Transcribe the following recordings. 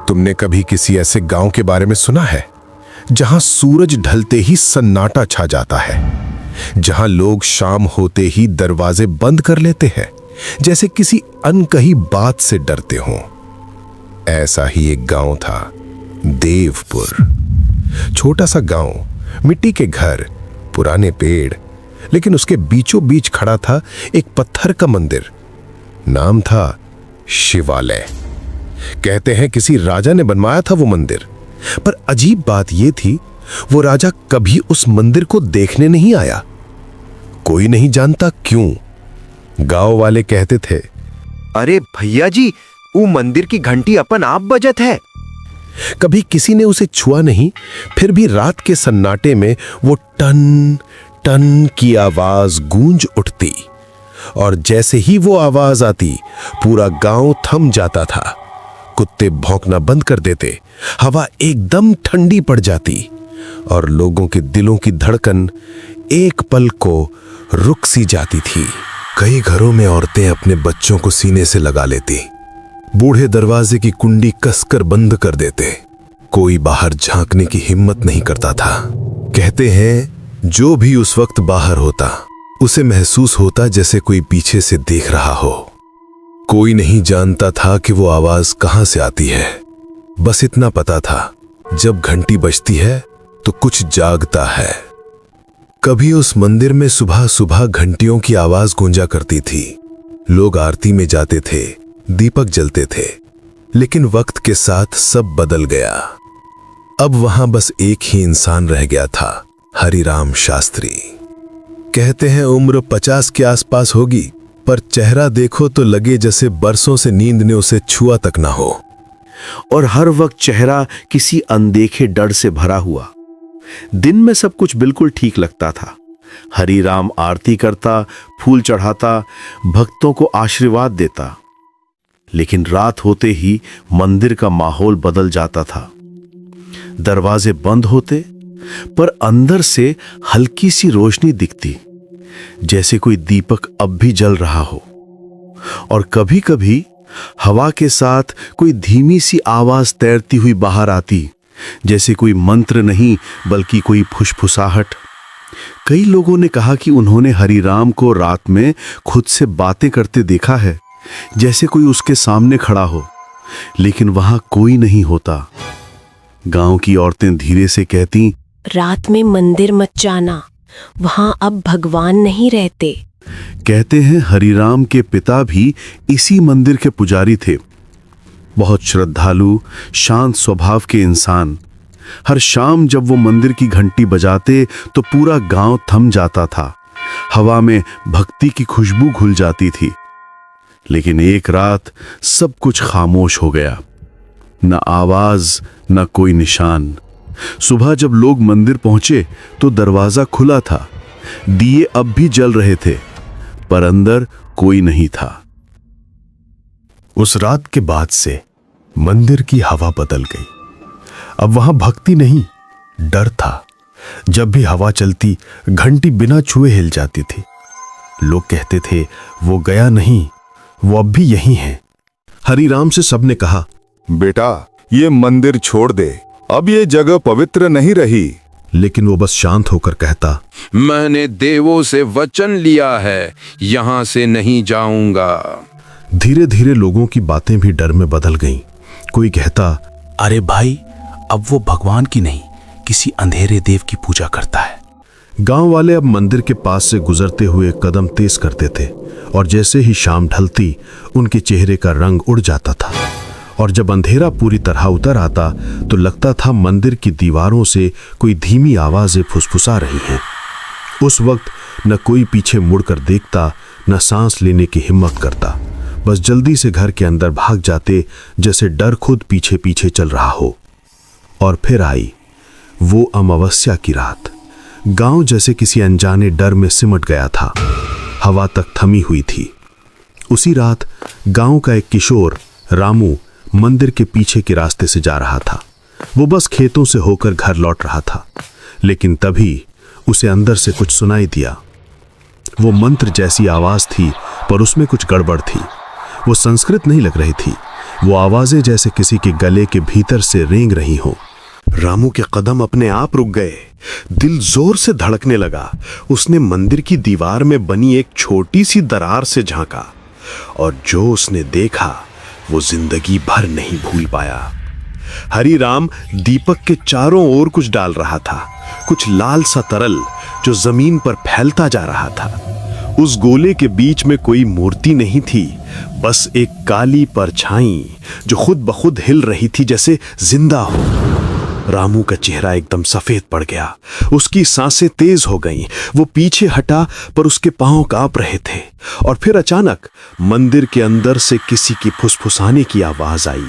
तुमने कभी किसी ऐसे गांव के बारे में सुना है जहां सूरज ढलते ही सन्नाटा छा जाता है, जहां लोग शाम होते ही दरवाजे बंद कर लेते हैं जैसे किसी अनकही बात से डरते हों? ऐसा ही एक गांव था, देवपुर। छोटा सा गांव, मिट्टी के घर, पुराने पेड़, लेकिन उसके बीचों बीच खड़ा था एक पत्थर का मंदिर। नाम था शिवालय। कहते हैं किसी राजा ने बनवाया था वो मंदिर, पर अजीब बात यह थी वो राजा कभी उस मंदिर को देखने नहीं आया। कोई नहीं जानता क्यों। गांव वाले कहते थे, अरे भैया जी, वो मंदिर की घंटी अपन आप बजत है। कभी किसी ने उसे छुआ नहीं, फिर भी रात के सन्नाटे में वो टन टन की आवाज गूंज उठती, और जैसे ही वो आवाज आती पूरा गांव थम जाता था। कुत्ते भौंकना बंद कर देते, हवा एकदम ठंडी पड़ जाती, और लोगों के दिलों की धड़कन एक पल को रुक सी जाती थी। कई घरों में औरतें अपने बच्चों को सीने से लगा लेती, बूढ़े दरवाजे की कुंडी कसकर बंद कर देते। कोई बाहर झांकने की हिम्मत नहीं करता था। कहते हैं जो भी उस वक्त बाहर होता उसे महसूस होता जैसे कोई पीछे से देख रहा हो। कोई नहीं जानता था कि वो आवाज कहां से आती है। बस इतना पता था, जब घंटी बजती है तो कुछ जागता है। कभी उस मंदिर में सुबह सुबह घंटियों की आवाज गूंजा करती थी। लोग आरती में जाते थे, दीपक जलते थे, लेकिन वक्त के साथ सब बदल गया। अब वहां बस एक ही इंसान रह गया था, हरिराम शास्त्री। कहते हैं उम्र 50 के आसपास होगी, पर चेहरा देखो तो लगे जैसे बरसों से नींद ने उसे छुआ तक ना हो। और हर वक्त चेहरा किसी अनदेखे डर से भरा हुआ। दिन में सब कुछ बिल्कुल ठीक लगता था। हरिराम आरती करता, फूल चढ़ाता, भक्तों को आशीर्वाद देता। लेकिन रात होते ही मंदिर का माहौल बदल जाता था। दरवाजे बंद होते, पर अंदर से हल्की सी रोशनी दिखती, जैसे कोई दीपक अब भी जल रहा हो। और कभी कभी हवा के साथ कोई धीमी सी आवाज तैरती हुई बाहर आती, जैसे कोई मंत्र नहीं बल्कि कोई फुसफुसाहट। कई लोगों ने कहा कि उन्होंने हरिराम को रात में खुद से बातें करते देखा है, जैसे कोई उसके सामने खड़ा हो, लेकिन वहां कोई नहीं होता। गांव की औरतें धीरे से कहती, रात में मंदिर मत जाना, वहां अब भगवान नहीं रहते। कहते हैं हरिराम के पिता भी इसी मंदिर के पुजारी थे। बहुत श्रद्धालु, शांत स्वभाव के इंसान। हर शाम जब वो मंदिर की घंटी बजाते तो पूरा गांव थम जाता था। हवा में भक्ति की खुशबू घुल जाती थी। लेकिन एक रात सब कुछ खामोश हो गया। न आवाज, न कोई निशान। सुबह जब लोग मंदिर पहुंचे तो दरवाजा खुला था। दिए अब भी जल रहे थे, पर अंदर कोई नहीं था। उस रात के बाद से मंदिर की हवा बदल गई। अब वहां भक्ति नहीं, डर था। जब भी हवा चलती, घंटी बिना छुए हिल जाती थी। लोग कहते थे वो गया नहीं, वो अब भी यहीं है। हरिराम से सबने कहा, बेटा ये मंदिर छोड़ दे, अब ये जगह पवित्र नहीं रही। लेकिन वो बस शांत होकर कहता, मैंने देवों से वचन लिया है, यहां से नहीं जाऊंगा। धीरे धीरे लोगों की बातें भी डर में बदल गईं। कोई कहता, अरे भाई, अब वो भगवान की नहीं, किसी अंधेरे देव की पूजा करता है। गांव वाले अब मंदिर के पास से गुजरते हुए कदम तेज करते थे, और जैसे ही शाम ढलती उनके चेहरे का रंग उड़ जाता था। और जब अंधेरा पूरी तरह उतर आता तो लगता था मंदिर की दीवारों से कोई धीमी आवाजें फुसफुसा रही हैं। उस वक्त न कोई पीछे मुड़कर देखता, न सांस लेने की हिम्मत करता। बस जल्दी से घर के अंदर भाग जाते, जैसे डर खुद पीछे पीछे चल रहा हो। और फिर आई वो अमावस्या की रात। गांव जैसे किसी अनजाने डर में सिमट गया था। हवा तक थमी हुई थी। उसी रात गांव का एक किशोर रामू मंदिर के पीछे के रास्ते से जा रहा था। वो बस खेतों से होकर घर लौट रहा था, लेकिन तभी उसे अंदर से कुछ सुनाई दिया। वो मंत्र जैसी आवाज थी, पर उसमें कुछ गड़बड़ थी। वो संस्कृत नहीं लग रही थी, वो आवाजें जैसे किसी के गले के भीतर से रेंग रही हों। रामू के कदम अपने आप रुक गए। दिल जोर से धड़कने लगा। उसने मंदिर की दीवार में बनी एक छोटी सी दरार से झांका और जो उसने देखा वो जिंदगी भर नहीं भूल पाया। हरिराम दीपक के चारों ओर कुछ डाल रहा था, कुछ लाल सा तरल जो जमीन पर फैलता जा रहा था। उस गोले के बीच में कोई मूर्ति नहीं थी, बस एक काली परछाई जो खुद ब खुद हिल रही थी जैसे जिंदा हो। रामू का चेहरा एकदम सफेद पड़ गया, उसकी सांसें तेज हो गईं। वो पीछे हटा पर उसके पांव कांप रहे थे। और फिर अचानक मंदिर के अंदर से किसी की फुसफुसाने की आवाज आई।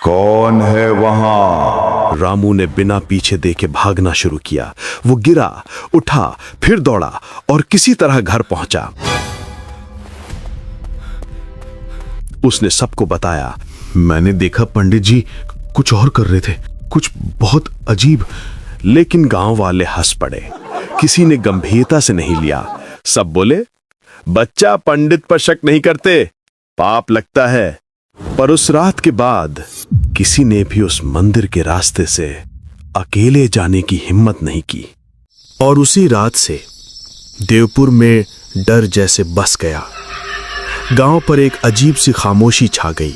कौन है वहां? रामू ने बिना पीछे देखे भागना शुरू किया। वो गिरा, उठा, फिर दौड़ा और किसी तरह घर पहुंचा। उसने सबको बताया, मैंने देखा पंडित जी कुछ और कर रहे थे, कुछ बहुत अजीब। लेकिन गांव वाले हंस पड़े। किसी ने गंभीरता से नहीं लिया। सब बोले, बच्चा पंडित पर शक नहीं करते, पाप लगता है। पर उस रात के बाद किसी ने भी उस मंदिर के रास्ते से अकेले जाने की हिम्मत नहीं की। और उसी रात से देवपुर में डर जैसे बस गया। गांव पर एक अजीब सी खामोशी छा गई।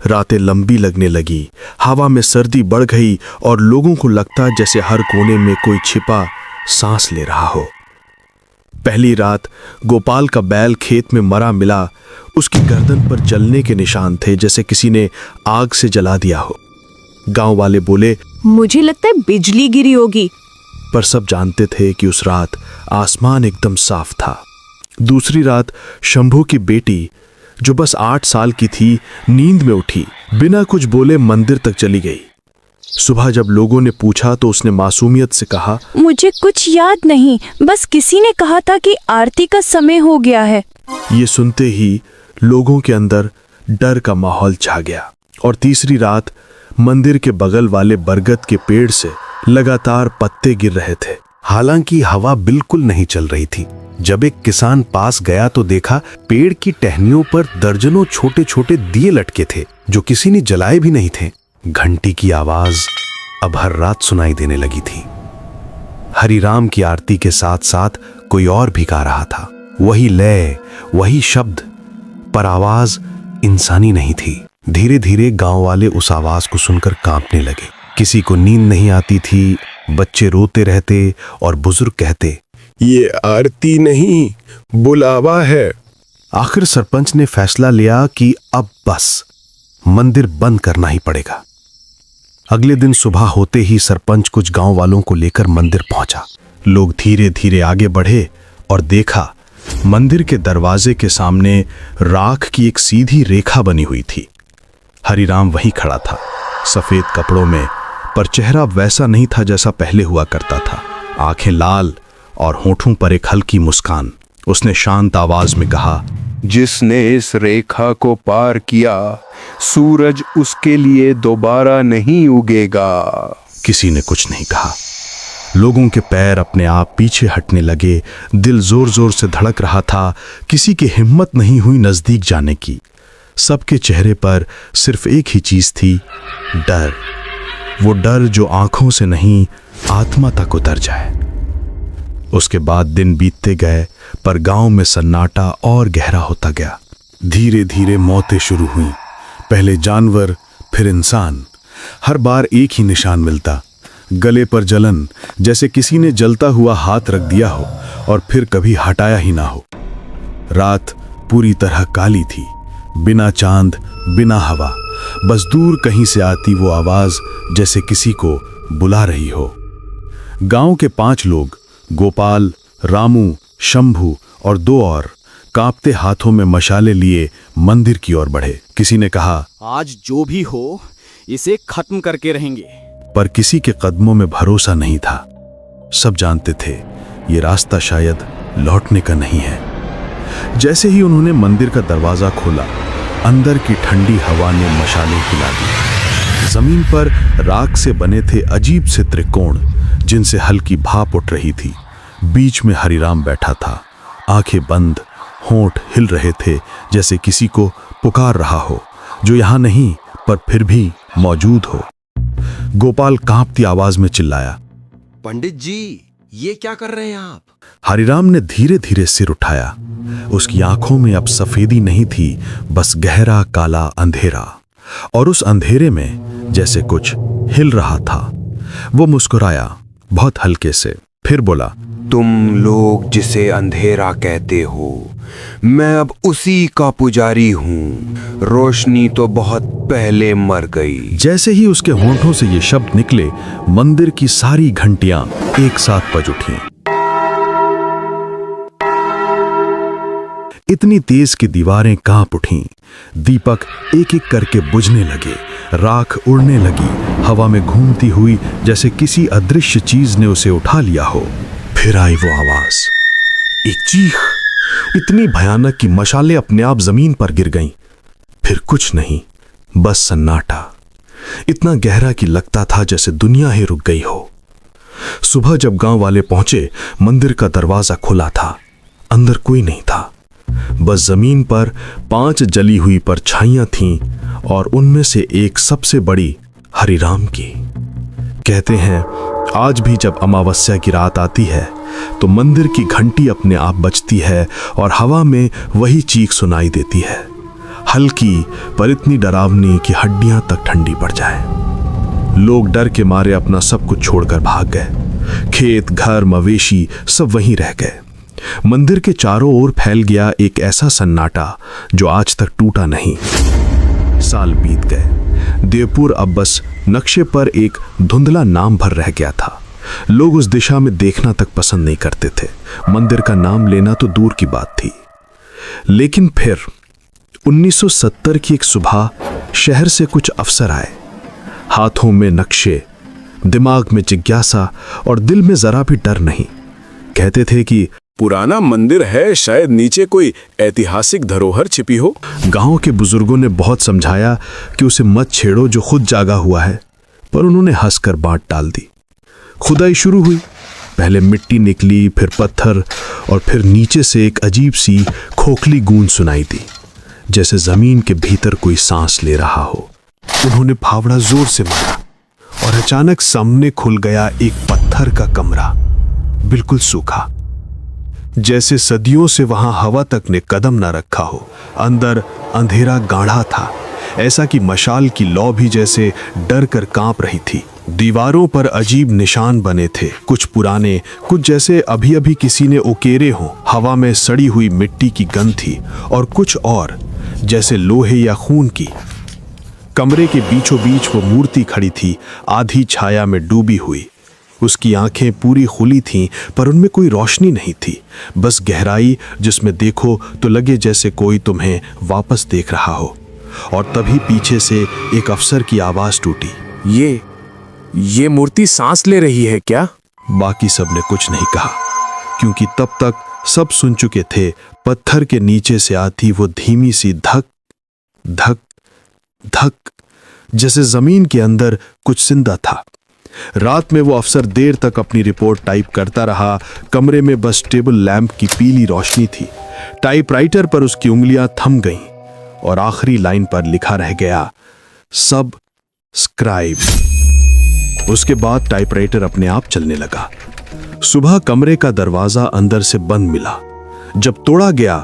रातें लंबी लगने लगी, हवा में सर्दी बढ़ गई और लोगों को लगता जैसे हर कोने में कोई छिपा सांस ले रहा हो। पहली रात गोपाल का बैल खेत में मरा मिला। उसकी गर्दन पर जलने के निशान थे, जैसे किसी ने आग से जला दिया हो। गांव वाले बोले, मुझे लगता है बिजली गिरी होगी। पर सब जानते थे कि उस रात आसमान एकदम साफ था। दूसरी रात शंभू की बेटी, जो बस 8 साल की थी, नींद में उठी, बिना कुछ बोले मंदिर तक चली गई। सुबह जब लोगों ने पूछा तो उसने मासूमियत से कहा, मुझे कुछ याद नहीं, बस किसी ने कहा था कि आरती का समय हो गया है। ये सुनते ही लोगों के अंदर डर का माहौल छा गया। और तीसरी रात मंदिर के बगल वाले बरगद के पेड़ से लगातार पत्ते गिर रहे थे। हालांकि हवा बिल्कुल नहीं चल रही थी। जब एक किसान पास गया तो देखा पेड़ की टहनियों पर दर्जनों छोटे छोटे दिए लटके थे, जो किसी ने जलाए भी नहीं थे। घंटी की आवाज अब हर रात सुनाई देने लगी थी। हरिराम की आरती के साथ साथ कोई और भी गा रहा था। वही लय, वही शब्द, पर आवाज इंसानी नहीं थी। धीरे धीरे गांव वाले उस आवाज को सुनकर कांपने लगे। किसी को नींद नहीं आती थी, बच्चे रोते रहते और बुजुर्ग कहते, ये आरती नहीं, बुलावा है। आखिर सरपंच ने फैसला लिया कि अब बस मंदिर बंद करना ही पड़ेगा। अगले दिन सुबह होते ही सरपंच कुछ गांव वालों को लेकर मंदिर पहुंचा। लोग धीरे धीरे आगे बढ़े और देखा मंदिर के दरवाजे के सामने राख की एक सीधी रेखा बनी हुई थी। हरिराम वहीं खड़ा था, सफेद कपड़ों में, पर चेहरा वैसा नहीं था जैसा पहले हुआ करता था। आंखें लाल और होठों पर एक हल्की मुस्कान। उसने शांत आवाज में कहा, जिसने इस रेखा को पार किया, सूरज उसके लिए दोबारा नहीं उगेगा। किसी ने कुछ नहीं कहा। लोगों के पैर अपने आप पीछे हटने लगे। दिल जोर जोर से धड़क रहा था। किसी की हिम्मत नहीं हुई नजदीक जाने की। सबके चेहरे पर सिर्फ एक ही चीज थी, डर। वो डर जो आंखों से नहीं, आत्मा तक उतर जाए। उसके बाद दिन बीतते गए, पर गांव में सन्नाटा और गहरा होता गया। धीरे धीरे मौतें शुरू हुईं। पहले जानवर, फिर इंसान। हर बार एक ही निशान मिलता, गले पर जलन, जैसे किसी ने जलता हुआ हाथ रख दिया हो और फिर कभी हटाया ही ना हो। रात पूरी तरह काली थी, बिना चांद, बिना हवा। बस दूर कहीं से आती वो आवाज जैसे किसी को बुला रही हो। गांव के 5 लोग, गोपाल, रामू, शंभू और 2 और, कांपते हाथों में मशाले लिए मंदिर की ओर बढ़े। किसी ने कहा, आज जो भी हो इसे खत्म करके रहेंगे। पर किसी के कदमों में भरोसा नहीं था। सब जानते थे ये रास्ता शायद लौटने का नहीं है। जैसे ही उन्होंने मंदिर का दरवाजा खोला, अंदर की ठंडी हवा ने मशालें हिला दी। जमीन पर राख से बने थे अजीब से त्रिकोण, जिनसे हल्की भाप उठ रही थी। बीच में हरिराम बैठा था, आंखें बंद, होंठ हिल रहे थे जैसे किसी को पुकार रहा हो, जो यहां नहीं पर फिर भी मौजूद हो। गोपाल कांपती आवाज में चिल्लाया, पंडित जी, ये क्या कर रहे हैं आप? हरिराम ने धीरे धीरे सिर उठाया। उसकी आंखों में अब सफेदी नहीं थी, बस गहरा काला अंधेरा, और उस अंधेरे में जैसे कुछ हिल रहा था। वो मुस्कुराया बहुत हल्के से, फिर बोला, तुम लोग जिसे अंधेरा कहते हो, मैं अब उसी का पुजारी हूं। रोशनी तो बहुत पहले मर गई। जैसे ही उसके होंठों से ये शब्द निकले, मंदिर की सारी घंटियां एक साथ बज उठी। इतनी तेज कि दीवारें कांप उठीं। दीपक एक एक करके बुझने लगे, राख उड़ने लगी, हवा में घूमती हुई, जैसे किसी अदृश्य चीज ने उसे उठा लिया हो। फिर आई वो आवाज, एक चीख, इतनी भयानक कि मशालें अपने आप जमीन पर गिर गईं। फिर कुछ नहीं, बस सन्नाटा, इतना गहरा कि लगता था जैसे दुनिया ही रुक गई हो। सुबह जब गांव वाले पहुंचे, मंदिर का दरवाजा खुला था। अंदर कोई नहीं था, बस जमीन पर 5 जली हुई परछाइयां थीं, और उनमें से एक सबसे बड़ी हरिराम की। कहते हैं आज भी जब अमावस्या की रात आती है तो मंदिर की घंटी अपने आप बजती है और हवा में वही चीख सुनाई देती है, हल्की पर इतनी डरावनी कि हड्डियां तक ठंडी पड़ जाए। लोग डर के मारे अपना सब कुछ छोड़कर भाग गए। खेत, घर, मवेशी सब वहीं रह गए। मंदिर के चारों ओर फैल गया एक ऐसा सन्नाटा जो आज तक टूटा नहीं। साल बीत गए। देवपुर अब बस नक्शे पर एक धुंधला नाम भर रह गया था। लोग उस दिशा में देखना तक पसंद नहीं करते थे। मंदिर का नाम लेना तो दूर की बात थी। लेकिन फिर 1970 की एक सुबह शहर से कुछ अफसर आए, हाथों में नक्शे, दिमाग में जिज्ञासा और दिल में जरा भी डर नहीं। कहते थे कि पुराना मंदिर है, शायद नीचे कोई ऐतिहासिक धरोहर छिपी हो। गांव के बुजुर्गों ने बहुत समझाया कि उसे मत छेड़ो जो खुद जागा हुआ है, पर उन्होंने हंसकर बात डाल दी। खुदाई शुरू हुई। पहले मिट्टी निकली, फिर पत्थर, और फिर नीचे से एक अजीब सी खोखली गूंज सुनाई दी, जैसे जमीन के भीतर कोई सांस ले रहा हो। उन्होंने फावड़ा जोर से मारा और अचानक सामने खुल गया एक पत्थर का कमरा, बिल्कुल सूखा, जैसे सदियों से वहां हवा तक ने कदम न रखा हो। अंदर अंधेरा गाढ़ा था, ऐसा कि मशाल की लौ भी जैसे डर कर कांप रही थी। दीवारों पर अजीब निशान बने थे, कुछ पुराने, कुछ जैसे अभी अभी किसी ने उकेरे हों। हवा में सड़ी हुई मिट्टी की गंध थी, और कुछ और जैसे लोहे या खून की। कमरे के बीचों बीच वो मूर्ति खड़ी थी, आधी छाया में डूबी हुई। उसकी आंखें पूरी खुली थीं, पर उनमें कोई रोशनी नहीं थी, बस गहराई जिसमें देखो तो लगे जैसे कोई तुम्हें वापस देख रहा हो। और तभी पीछे से एक अफसर की आवाज टूटी, ये मूर्ति सांस ले रही है क्या? बाकी सबने कुछ नहीं कहा, क्योंकि तब तक सब सुन चुके थे। पत्थर के नीचे से आती वो धीमी सी धक धक धक, जैसे जमीन के अंदर कुछ जिंदा था। रात में वो अफसर देर तक अपनी रिपोर्ट टाइप करता रहा। कमरे में बस टेबल लैंप की पीली रोशनी थी। टाइपराइटर पर उसकी उंगलियां थम गईं, और आखिरी लाइन पर लिखा रह गया, सब स्क्राइब। उसके बाद टाइपराइटर अपने आप चलने लगा। सुबह कमरे का दरवाजा अंदर से बंद मिला। जब तोड़ा गया,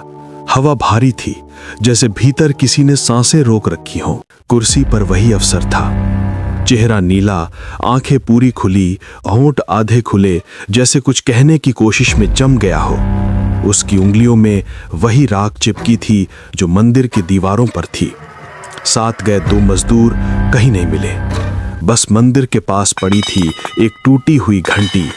हवा भारी थी, जैसे भीतर किसी ने सांसें रोक रखी हों। कुर्सी पर वही अफसर था, चेहरा नीला, आंखें पूरी खुली, होंठ आधे खुले, जैसे कुछ कहने की कोशिश में जम गया हो। उसकी उंगलियों में वही राख चिपकी थी जो मंदिर की दीवारों पर थी। साथ गए 2 मजदूर कहीं नहीं मिले। बस मंदिर के पास पड़ी थी एक टूटी हुई घंटी,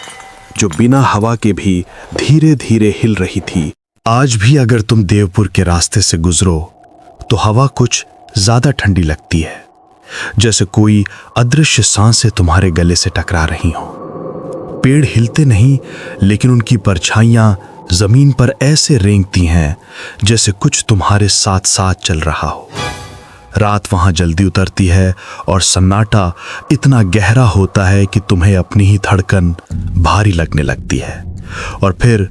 जो बिना हवा के भी धीरे धीरे हिल रही थी। आज भी अगर तुम देवपुर के रास्ते से गुजरो तो हवा कुछ ज्यादा ठंडी लगती है, जैसे कोई अदृश्य सांसें तुम्हारे गले से टकरा रही हों। पेड़ हिलते नहीं, लेकिन उनकी परछाइयां जमीन पर ऐसे रेंगती हैं जैसे कुछ तुम्हारे साथ साथ चल रहा हो। रात वहां जल्दी उतरती है और सन्नाटा इतना गहरा होता है कि तुम्हें अपनी ही धड़कन भारी लगने लगती है। और फिर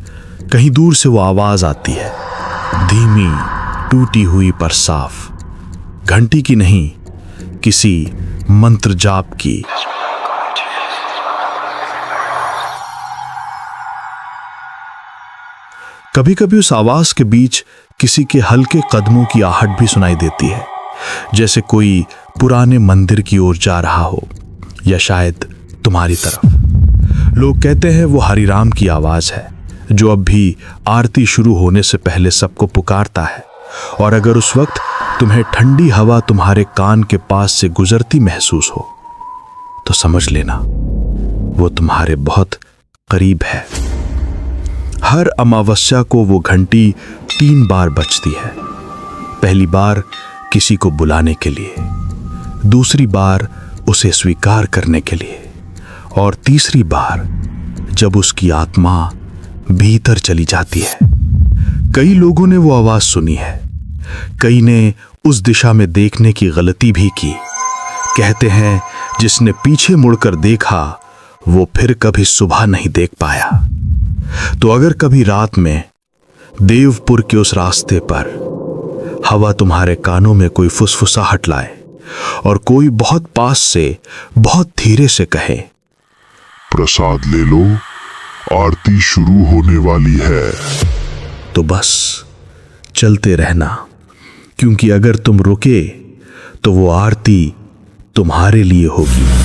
कहीं दूर से वो आवाज आती है, धीमी, टूटी हुई पर साफ, घंटी की नहीं, किसी मंत्र जाप की। कभी कभी उस आवाज के बीच किसी के हल्के कदमों की आहट भी सुनाई देती है, जैसे कोई पुराने मंदिर की ओर जा रहा हो, या शायद तुम्हारी तरफ। लोग कहते हैं वो हरिराम की आवाज है, जो अब भी आरती शुरू होने से पहले सबको पुकारता है। और अगर उस वक्त तुम्हें ठंडी हवा तुम्हारे कान के पास से गुजरती महसूस हो, तो समझ लेना वो तुम्हारे बहुत करीब है। हर अमावस्या को वो घंटी 3 बार बजती है। पहली बार किसी को बुलाने के लिए, दूसरी बार उसे स्वीकार करने के लिए, और तीसरी बार जब उसकी आत्मा भीतर चली जाती है। कई लोगों ने वो आवाज सुनी है, कई ने उस दिशा में देखने की गलती भी की। कहते हैं जिसने पीछे मुड़कर देखा वो फिर कभी सुबह नहीं देख पाया। तो अगर कभी रात में देवपुर के उस रास्ते पर हवा तुम्हारे कानों में कोई फुसफुसाहट लाए और कोई बहुत पास से बहुत धीरे से कहे, प्रसाद ले लो, आरती शुरू होने वाली है, तो बस चलते रहना, क्योंकि अगर तुम रुके तो वो आरती तुम्हारे लिए होगी।